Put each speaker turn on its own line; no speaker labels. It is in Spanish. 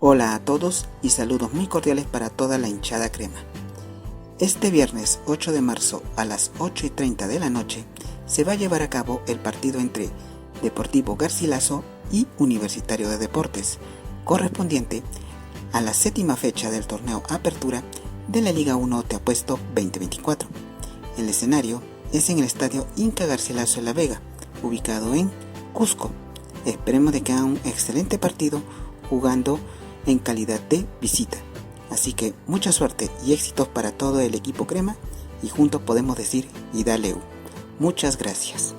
Hola a todos y saludos muy cordiales para toda la hinchada crema. Este viernes 8 de marzo a las 8:30 de la noche se va a llevar a cabo el partido entre Deportivo Garcilaso y Universitario de Deportes, correspondiente a la 7ª fecha del torneo Apertura de la Liga 1 Te Apuesto 2024. El escenario es en el estadio Inca Garcilaso de la Vega, ubicado en Cusco. Esperemos de que haga un excelente partido jugando en calidad de visita. Así que mucha suerte y éxitos para todo el equipo crema y juntos podemos decir y dale U. Muchas gracias.